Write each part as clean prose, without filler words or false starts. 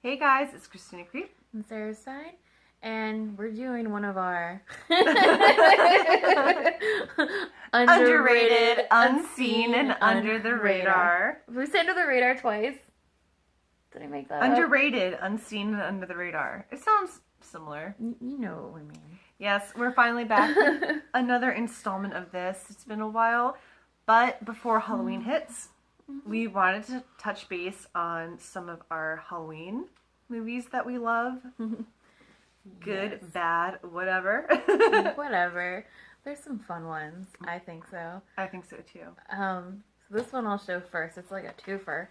Hey guys, it's Christina Creep. And Sarah's side. And we're doing one of our Underrated, unseen, and under the radar. We say under the radar twice. Did I make that Underrated, unseen, and under the radar. It sounds similar. You know what we mean. Yes, we're finally back with another installment of this. It's been a while, but before Halloween hits, we wanted to touch base on some of our Halloween movies that we love. Good, yes. Bad, whatever. Whatever. There's some fun ones. I think so. I think so too. So this one I'll show first. It's like a twofer.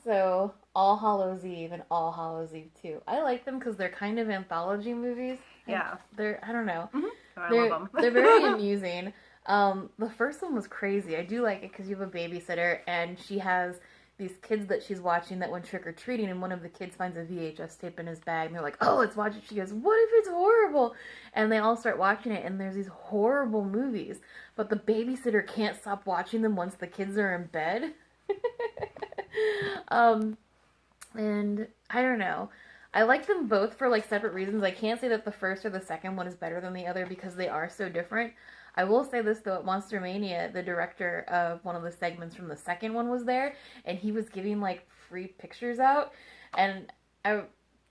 So All Hallows Eve and All Hallows Eve 2. I like them because they're kind of anthology movies. Yeah. I don't know. Mm-hmm. I love them. They're very amusing. The first one was crazy. I do like it because you have a babysitter and she has these kids that she's watching that went trick-or-treating, and one of the kids finds a VHS tape in his bag, and they're like, oh, let's watch it. She goes, what if it's horrible? And they all start watching it, and there's these horrible movies, but the babysitter can't stop watching them once the kids are in bed. And I don't know. I like them both for, like, separate reasons. I can't say that the first or the second one is better than the other because they are so different. I will say this, though, at Monster Mania, the director of one of the segments from the second one was there, and he was giving, like, free pictures out, and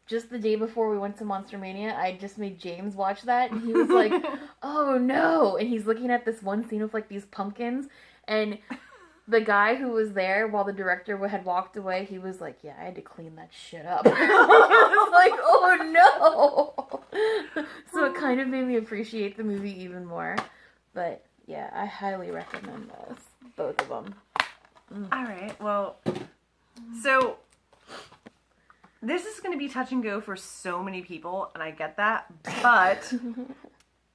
just the day before we went to Monster Mania, I just made James watch that, and he was like, oh, no, and he's looking at this one scene with, like, these pumpkins, and the guy who was there while the director had walked away, he was like, yeah, I had to clean that shit up. I was like, oh, no! So it kind of made me appreciate the movie even more. But, yeah, I highly recommend those. Both of them. All right. Well, so this is going to be touch and go for so many people, and I get that. But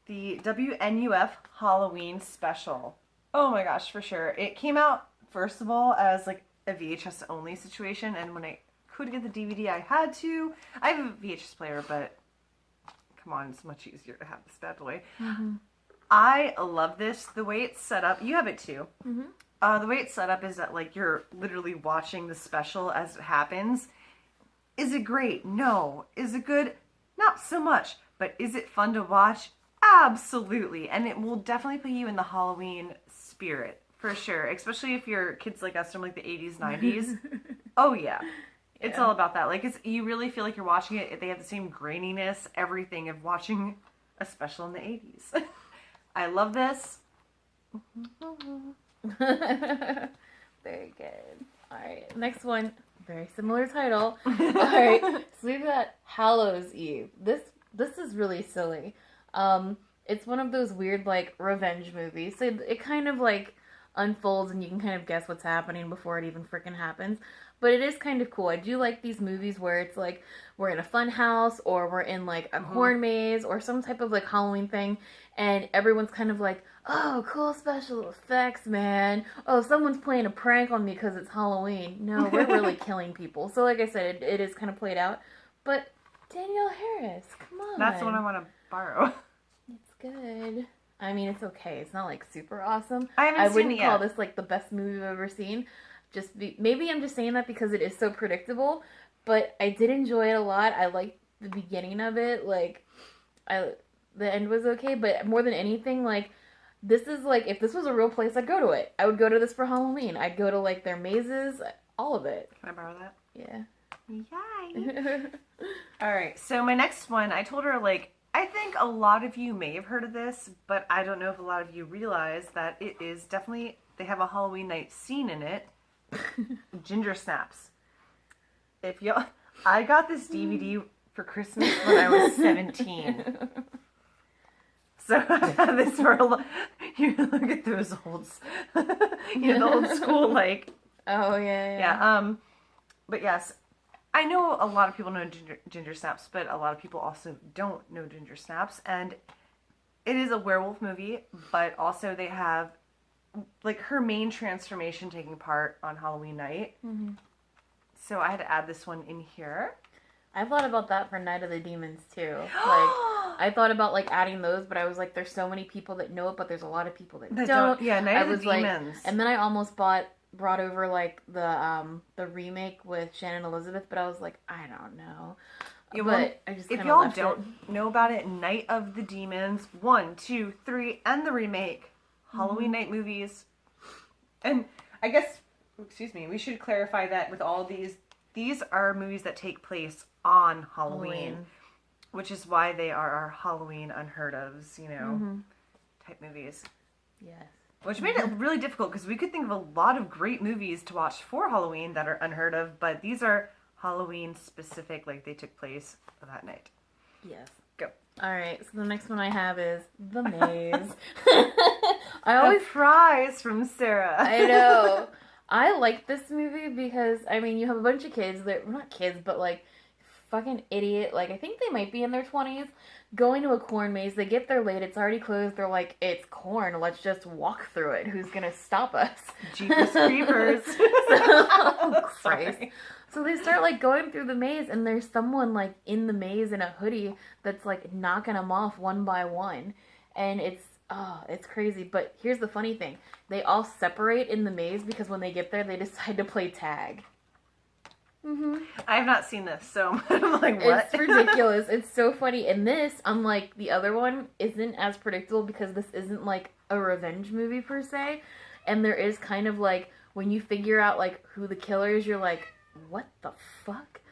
the WNUF Halloween special. Oh, my gosh, for sure. It came out, first of all, as, like, a VHS-only situation. And when I could get the DVD, I had to. I have a VHS player, but come on, it's much easier to have this bad boy. Mm-hmm. I love this. The way it's set up, you have it too. Mm-hmm. The way it's set up is that, like, you're literally watching the special as it happens. Is it great? No. Is it good? Not so much. But is it fun to watch? Absolutely. And it will definitely put you in the Halloween spirit, for sure. Especially if you're kids like us from, like, the 80s, 90s. Oh, yeah. It's all about that. Like, you really feel like you're watching it. They have the same graininess, everything of watching a special in the 80s. I love this. Very good. Alright, next one. Very similar title. Alright, so we've got Hallows Eve. This is really silly. It's one of those weird, like, revenge movies. So it kind of, like, unfolds and you can kind of guess what's happening before it even freaking happens. But it is kind of cool. I do like these movies where it's like we're in a fun house or we're in like a corn maze or some type of like Halloween thing and everyone's kind of like, oh, cool special effects, man. Oh, someone's playing a prank on me because it's Halloween. No, we're really killing people. So like I said, it is kind of played out. But Danielle Harris, come on. That's the one I want to borrow. It's good. I mean, it's okay. It's not like super awesome. I wouldn't call this like the best movie I've ever seen. Maybe I'm just saying that because it is so predictable, but I did enjoy it a lot. I liked the beginning of it. Like, the end was okay, but more than anything, like, this is like, if this was a real place, I'd go to it. I would go to this for Halloween. I'd go to, like, their mazes, all of it. Can I borrow that? Yeah. Yay! Alright, so my next one, I told her, like, I think a lot of you may have heard of this, but I don't know if a lot of you realize that it is definitely, they have a Halloween night scene in it. Gingersnaps. I got this DVD for Christmas when I was 17. So I've had this for a lot. You look at those the old school, like. Oh, yeah. Yeah, but yes, I know a lot of people know Gingersnaps, but a lot of people also don't know Gingersnaps, and it is a werewolf movie, but also they have like her main transformation taking part on Halloween night. Mm-hmm. So I had to add this one in here. I thought about that for Night of the Demons too. Like, I thought about like adding those, but I was like, there's so many people that know it, but there's a lot of people that don't. Yeah, Night of the Demons. Like, and then I almost bought brought over like the remake with Shannon Elizabeth, but I was like, I don't know. Yeah, But I just if kind of y'all left don't it. know about it, Night of the Demons 1, 2, 3, and the remake, Halloween night movies. And I guess, excuse me, we should clarify that with all these are movies that take place on Halloween. Which is why they are our Halloween unheard ofs, type movies. Yes. Which made it really difficult because we could think of a lot of great movies to watch for Halloween that are unheard of, but these are Halloween specific, like they took place that night. Yes. Go. All right. So the next one I have is The Maze. A prize from Sarah. I know. I like this movie because, I mean, you have a bunch of kids that, well, not kids, but like fucking idiot, like I think they might be in their 20s, going to a corn maze. They get there late, it's already closed. They're like, it's corn, let's just walk through it. Who's gonna stop us? Jeepers creepers. Oh, Christ. So they start like going through the maze, and there's someone like in the maze in a hoodie that's like knocking them off one by one, and it's crazy. But here's the funny thing: they all separate in the maze because when they get there, they decide to play tag. I have not seen this, so I'm like, what? It's ridiculous. It's so funny. And this, unlike the other one, isn't as predictable because this isn't like a revenge movie per se. And there is kind of like, when you figure out like who the killer is, you're like, what the fuck?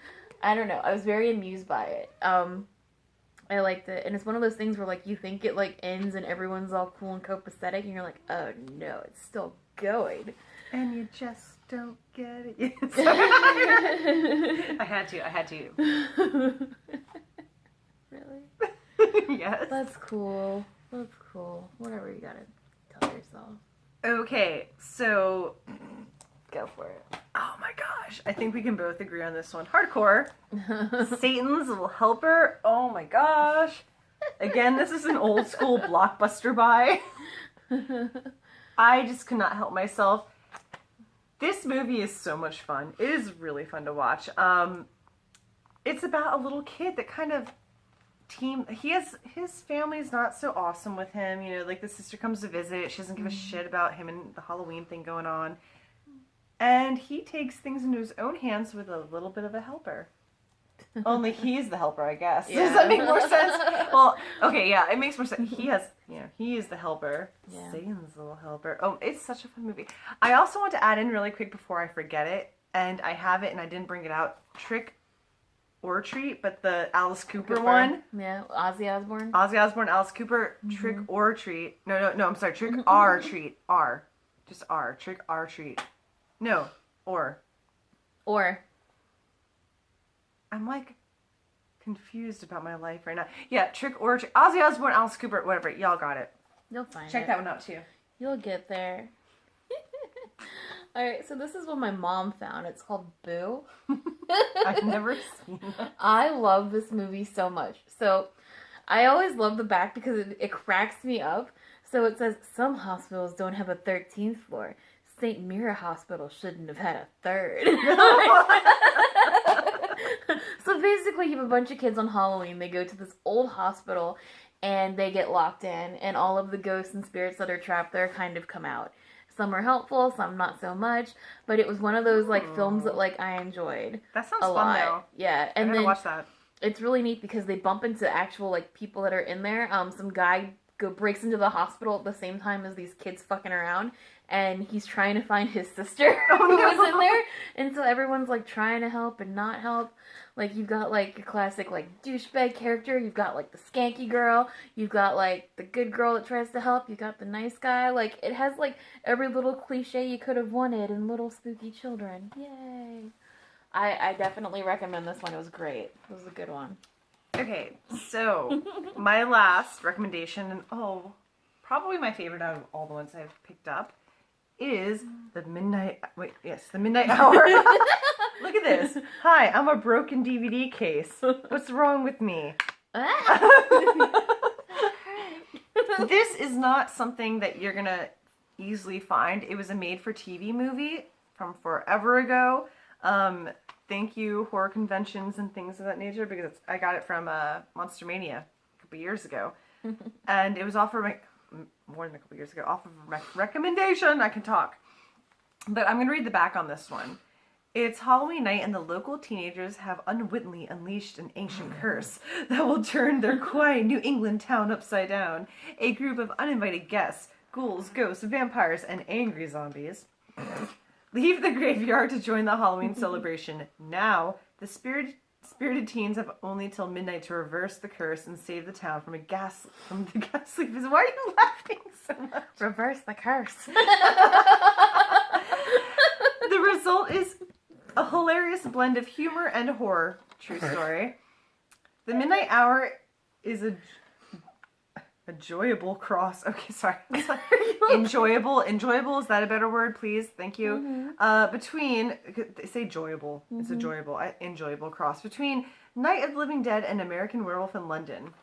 I don't know. I was very amused by it. I liked it. And it's one of those things where like you think it like ends and everyone's all cool and copacetic and you're like, oh no, it's still going. And you just don't get it. I had to. Really? Yes. That's cool. Whatever you gotta tell yourself. Okay, so Go for it. oh my gosh, I think we can both agree on this one. Hardcore. Satan's Little Helper. Oh my gosh. Again, this is an old school blockbuster buy. I just could not help myself. This movie is so much fun. It is really fun to watch. It's about a little kid that kind of his family's not so awesome with him. Like the sister comes to visit. She doesn't give a shit about him and the Halloween thing going on. And he takes things into his own hands with a little bit of a helper. Only he's the helper, I guess. Yeah. Does that make more sense? Well, okay, yeah, it makes more sense. He is the helper. Yeah. Satan's Little Helper. Oh, it's such a fun movie. I also want to add in really quick before I forget it, and I have it and I didn't bring it out. Trick or Treat, but the Alice Cooper one. Yeah, Ozzy Osbourne. Ozzy Osbourne, Alice Cooper, Trick or Treat. No, I'm sorry. Trick or Treat. R. Just R. Trick or Treat. No, or. I'm like confused about my life right now. Yeah, Trick or Treat. Ozzy Osbourne, Alice Cooper, whatever. Y'all got it. You'll find Check it. that one out too. You'll get there. Alright, so this is what my mom found. It's called Boo. I've never seen it. I love this movie so much. So, I always love the back because it cracks me up. So it says, some hospitals don't have a 13th floor. St. Mira Hospital shouldn't have had a third. So basically, you have a bunch of kids on Halloween. They go to this old hospital and they get locked in, and all of the ghosts and spirits that are trapped there kind of come out. Some are helpful, some not so much. But it was one of those like films that like I enjoyed. That sounds a fun lot. though. Yeah, and I gotta then watch that. it's really neat because they bump into actual like people that are in there. Some guy breaks into the hospital at the same time as these kids fucking around, and he's trying to find his sister who was in there, and so everyone's like trying to help and not help. Like you've got like a classic like douchebag character, you've got like the skanky girl, you've got like the good girl that tries to help, you got the nice guy. Like it has like every little cliche you could have wanted in little spooky children. Yay! I definitely recommend this one. It was great. It was a good one. Okay, so my last recommendation, and probably my favorite out of all the ones I've picked up, is the Midnight Hour. Look at this. Hi, I'm a broken DVD case. What's wrong with me? This is not something that you're gonna easily find. It was a made-for-TV movie from forever ago. Thank you, horror conventions and things of that nature, because I got it from Monster Mania a couple years ago. And it was offered more than a couple years ago, off of recommendation. I can talk. But I'm going to read the back on this one. It's Halloween night and the local teenagers have unwittingly unleashed an ancient curse that will turn their quiet New England town upside down. A group of uninvited guests, ghouls, ghosts, vampires, and angry zombies leave the graveyard to join the Halloween celebration. Now, the spirited teens have only till midnight to reverse the curse and save the town from the ghastly. Why are you laughing so much? Reverse the curse. The result is a hilarious blend of humor and horror. True story. The midnight hour is a enjoyable cross. Okay, sorry. Enjoyable. Is that a better word, please? Thank you. Between, they say enjoyable. It's enjoyable cross between Night of the Living Dead and American Werewolf in London.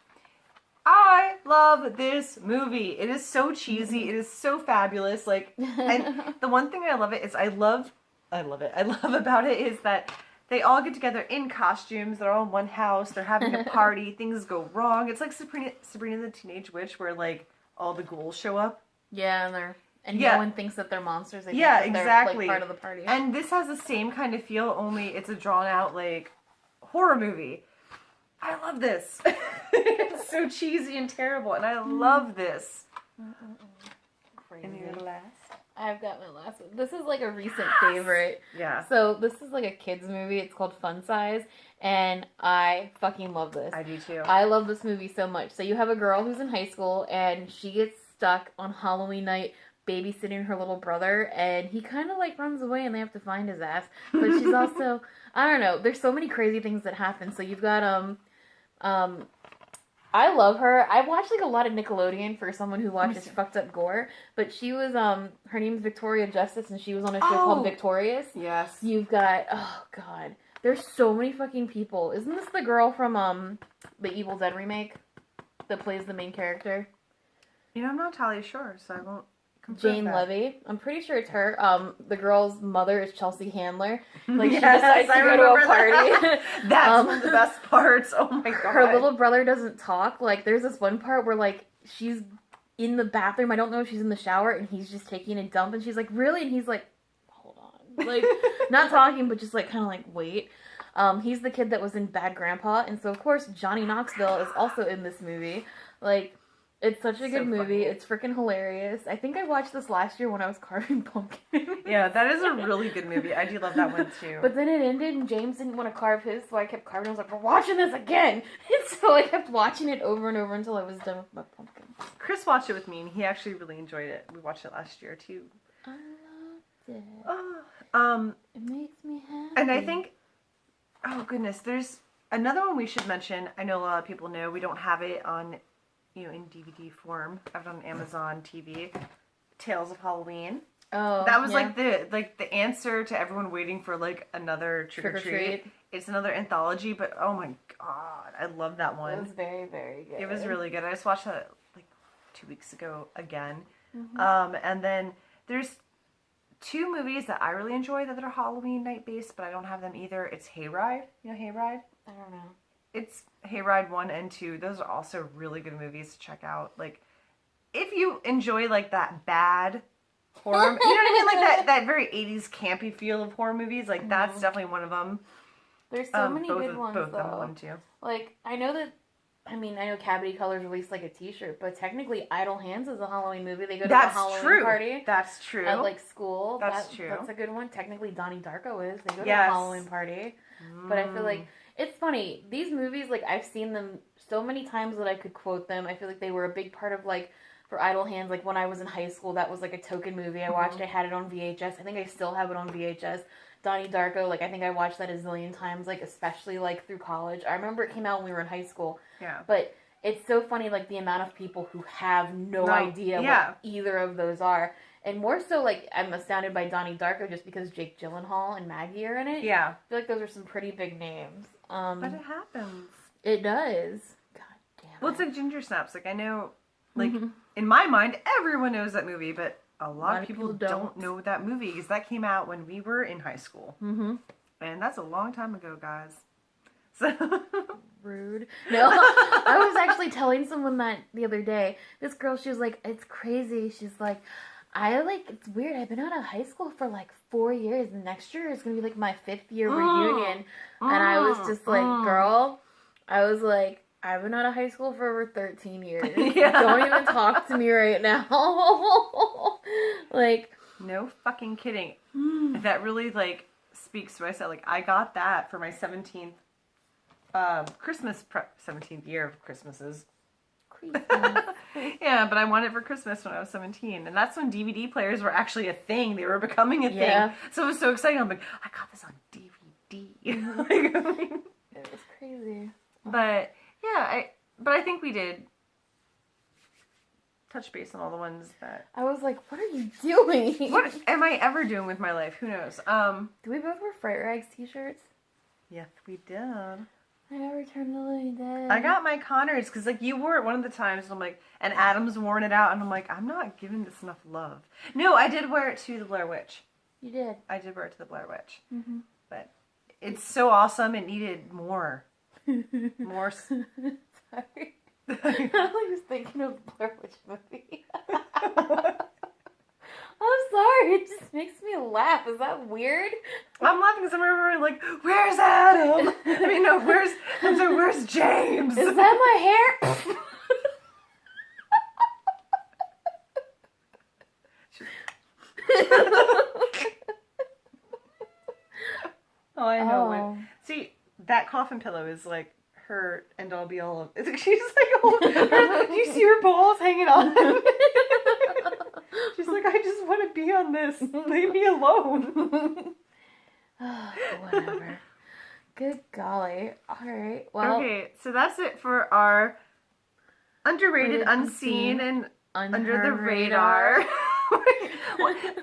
I love this movie. It is so cheesy. It is so fabulous. Like, and the one thing I love it is I love about it is that they all get together in costumes. They're all in one house. They're having a party. Things go wrong. It's like Sabrina the Teenage Witch, where like all the ghouls show up. Yeah, and no one thinks that they're monsters. They think Yeah, that exactly. They're, like, part of the party. And this has the same kind of feel, only it's a drawn out like horror movie. I love this. It's so cheesy and terrible, and I love this. Crazy. And your last? I've got my last one. This is like a recent favorite. Yeah. So this is like a kids movie. It's called Funsized, and I fucking love this. I do too. I love this movie so much. So you have a girl who's in high school, and she gets stuck on Halloween night babysitting her little brother, and he kind of like runs away, and they have to find his ass. But she's also, I don't know. There's so many crazy things that happen. So you've got I love her. I watch like a lot of Nickelodeon for someone who watches fucked up gore. But she was her name's Victoria Justice, and she was on a show called Victorious. Yes. You've got god, there's so many fucking people. Isn't this the girl from the Evil Dead remake that plays the main character? You know, I'm not entirely sure, so I won't. Jane Levy. I'm pretty sure it's her. The girl's mother is Chelsea Handler. Like, she Yes, decides to go to a party. That's one of the best parts. Oh my god. Her little brother doesn't talk. Like, there's this one part where, like, she's in the bathroom. I don't know if she's in the shower, and he's just taking a dump, and she's like, really? And he's like, hold on. Like, not talking, but just, like, kind of like, wait. He's the kid that was in Bad Grandpa, and so, of course, Johnny Knoxville is also in this movie. Like, it's such a good movie. Funny. It's freaking hilarious. I think I watched this last year when I was carving pumpkins. Yeah, that is a really good movie. I do love that one too. But then it ended and James didn't want to carve his, so I kept carving. I was like, we're watching this again! And so I kept watching it over and over until I was done with my pumpkin. Chris watched it with me and he actually really enjoyed it. We watched it last year too. I loved it. It makes me happy. And I think, oh goodness, there's another one we should mention. I know a lot of people know we don't have it on, you know, in DVD form. I have it on Amazon TV. Tales of Halloween. Oh, that was like the answer to everyone waiting for like another Trick or Treat. It's another anthology, but oh my god, I love that one. It was very, very good. It was really good. I just watched that like 2 weeks ago again. Mm-hmm. And then there's two movies that I really enjoy that are Halloween night based, but I don't have them either. It's Hayride. You know Hayride? I don't know. It's Hayride 1 and 2. Those are also really good movies to check out. Like, if you enjoy, like, that bad horror... you know what I mean? Like, that very 80s campy feel of horror movies. Like, that's definitely one of them. There's so many good ones, both though. them one, too. Like, I know Cavity Colors released, like, a t-shirt, but technically Idle Hands is a Halloween movie. They go to a Halloween party. That's true. At, like, school. That's true. That's a good one. Technically, Donnie Darko is. They go to a Halloween party. But I feel like... It's funny. These movies, like, I've seen them so many times that I could quote them. I feel like they were a big part of, like, for Idle Hands, like, when I was in high school, that was, like, a token movie I watched. I had it on VHS. I think I still have it on VHS. Donnie Darko, like, I think I watched that a zillion times, like, especially, like, through college. I remember it came out when we were in high school. Yeah. But it's so funny, like, the amount of people who have no idea what either of those are. And more so, like, I'm astounded by Donnie Darko just because Jake Gyllenhaal and Maggie are in it. Yeah. I feel like those are some pretty big names. But it happens. It does. God damn it. Well, it's like Gingersnaps. Like, I know, like, in my mind, everyone knows that movie, but a lot of people don't know that movie because that came out when we were in high school. Mm-hmm. And that's a long time ago, guys. So... Rude. No, I was actually telling someone that the other day. This girl, she was like, it's crazy. She's like, It's weird. I've been out of high school for like 4 years, and next year is gonna be like my 5th year reunion. And I was just like, girl, I was like, I've been out of high school for over 13 years. Yeah. Don't even talk to me right now. Like, no fucking kidding. That really like speaks to myself. Like I got that for my 17th 17th year of Christmases. Yeah, but I wanted it for Christmas when I was 17. And that's when DVD players were actually a thing. They were becoming a thing. So it was so exciting. I'm like, I got this on DVD. Like, it was crazy. But yeah, I think we did touch base on all the ones that... I was like, what are you doing? What am I ever doing with my life? Who knows? Do we both wear Fright Rags t-shirts? Yes, we did. I never turned the living dead. I got my Connors because like you wore it one of the times and I'm like, and Adam's worn it out and I'm like, I'm not giving this enough love. No, I did wear it to the Blair Witch. You did. I did wear it to the Blair Witch. Mm-hmm. But it's so awesome. It needed more. More. Sorry. I was thinking of the Blair Witch movie. I'm sorry, it just makes me laugh. Is that weird? I'm laughing because I'm remembering, like, where's Adam? I mean, no, where's James? Is that my hair? Oh, I know. See, that coffin pillow is like her end all be all of. She's like, do you see her balls hanging on? She's like, I just want to be on this. Leave me alone. Whatever. Good golly. All right. Well. Okay, so that's it for our underrated, unseen, and under the radar.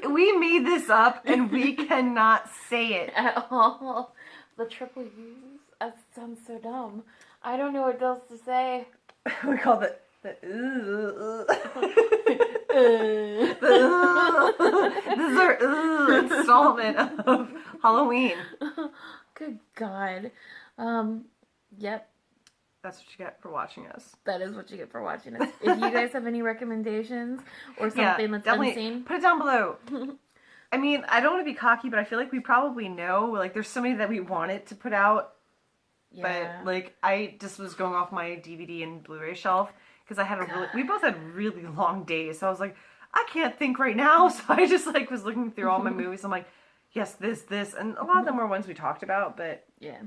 We made this up, and we cannot say it At all. The triple U's. That sounds so dumb. I don't know what else to say. We call it the This is our installment of Halloween. Good God. Yep. That's what you get for watching us. That is what you get for watching us. If you guys have any recommendations or something that's unseen, put it down below. I mean, I don't want to be cocky, but I feel like we probably know. Like, there's so many that we wanted to put out. yeah. But, like, I just was going off my DVD and Blu-ray shelf. Because I had we both had really long days. So I was like, I can't think right now. So I just, like, was looking through all my movies. I'm like, yes, this. And a lot of them were ones we talked about. But yeah,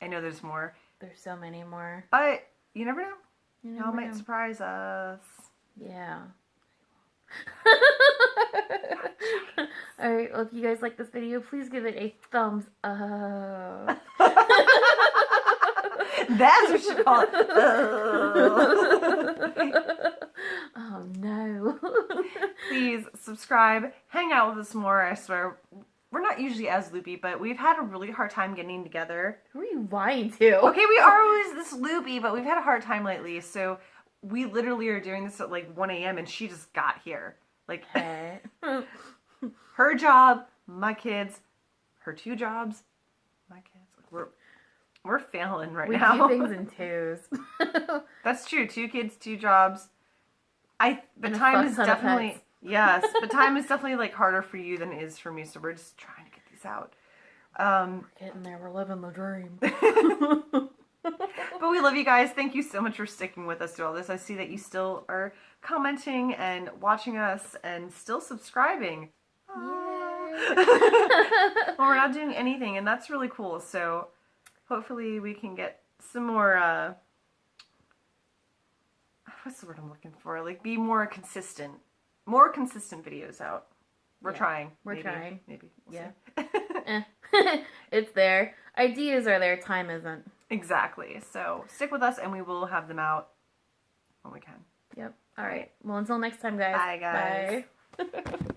I know there's more. there's so many more. But you never know. You Y'all might surprise us. Yeah. Alright, well, if you guys like this video, please give it a thumbs up. That's what you call it. Oh no. Please subscribe. Hang out with us more, I swear. We're not usually as loopy, but we've had a really hard time getting together. Who are you lying to? Okay, we are always this loopy, but we've had a hard time lately, so we literally are doing this at like 1 a.m. and she just got here. Like, Okay. her job, my kids, her 2 jobs, my kids. Like, we're failing right now. We do things in twos. That's true. 2 kids, 2 jobs. But And a time fuck is ton of definitely pets. yes, but time is definitely like harder for you than it is for me. So we're just trying to get these out. We're getting there. We're living the dream. But we love you guys. Thank you so much for sticking with us through all this. I see that you still are commenting and watching us and still subscribing. Yay. Well, we're not doing anything, and that's really cool. So hopefully we can get some more, what's the word I'm looking for? Like, be more consistent videos out. We're trying. We're trying. Maybe. Yeah. It's there. Ideas are there. Time isn't. Exactly. So stick with us and we will have them out when we can. Yep. All right. Well, until next time, guys. Bye, guys. Bye.